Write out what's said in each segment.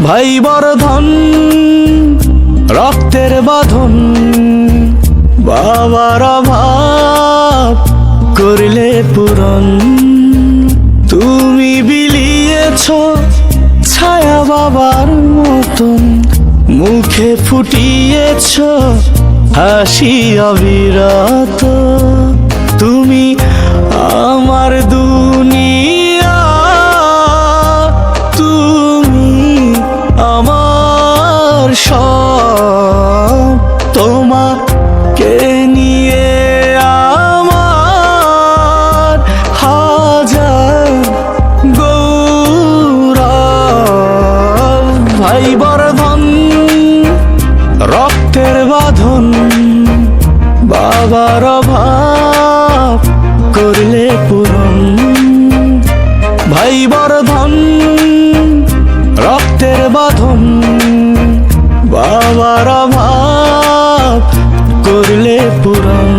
ভাই বর্ধন রক্তের বাঁধন, বাবার অভাব করলে পূরণ। তুমি বিলিয়েছ ছায়া বাবার মতন, মুখে ফুটিয়েছ হাসি অবিরত। তুমি আমার দুনিয়া, তুমি আমার সব। তোমাকে নিয়ে আমার হাজার গৌরব। ভাই বর্ধন রক্তের বাঁধন, বাবার অভাব করলে পূরণ। ভাই বর্ধন রক্তের বাঁধন, বাবার অভাব করলে পূরণ।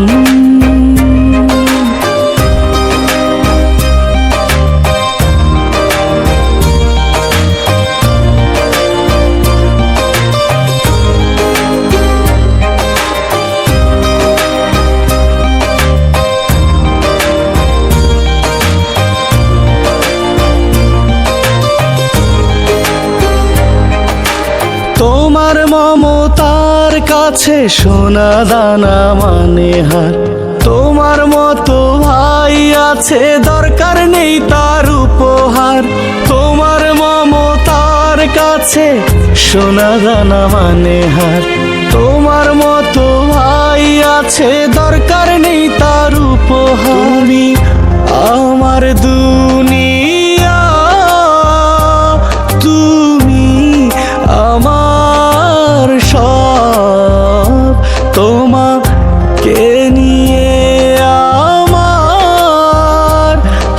তোমার মমতার কাছে সোনা দানা মানে হার। তোমার মতো ভাই আছে, দরকার নেই তার উপহার। তোমার মমতার কাছে সোনা দানা মানে হার। তোমার মতো ভাই আছে, দরকার নেই তার উপহার। তুমি আমার দুনিয়া, তুমি আমার সব। তোমাকে নিয়ে আমার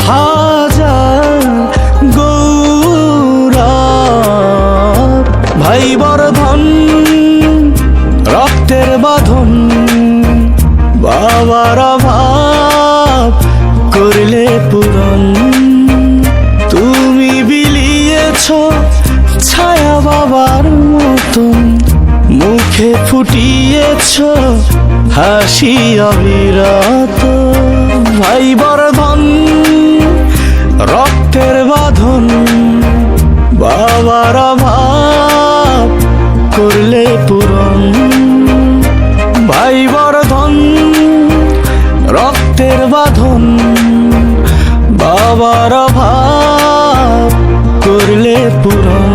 হাজার গৌরব। ভাই বর্ধন রক্তের বাঁধন, বাবার অভাব করলে পূরণ। তুমি বিলিয়েছ ছায়া বাবার মতন, মুখে ফুটিয়েছ হাসি অবিরত। ভাই বর্ধন রক্তের বাঁধন, বাবার অভাব করলে পূরণ। ভাই বর্ধন রক্তের বাঁধন, বাবার অভাব করলে পূরণ।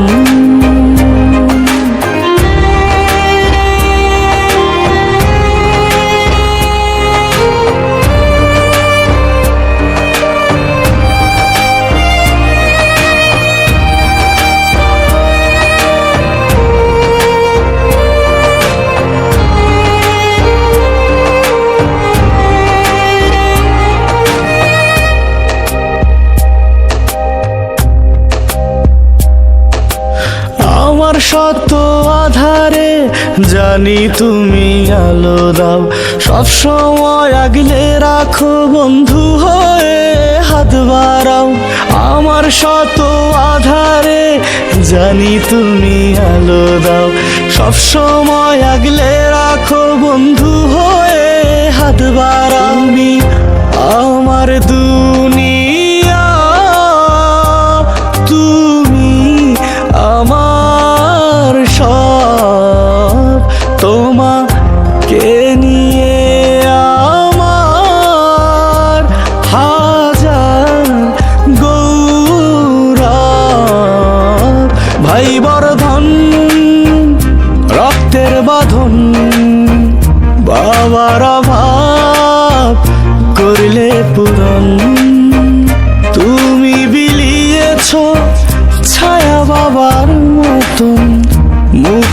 আমার শত আধারে জানি তুমি আলো দাও, সব সময় আগলে রাখো বন্ধু হয়ে হাত বাড়াও। আমার শত আধারে জানি তুমি আলো দাও, সব সময় আগলে রাখো বন্ধু হয়ে হাত বাড়াও। তুমি আমার দুনিয়া, তুমি আমার সব। তোমাকে নিয়ে আমার হাজার গৌরব। ভাই বর্ধন রক্তের বাঁধন, বাবার অভাব করলে পূরণ। তুমি বিলিয়েছ ছায়া বাবার মতন, মুখ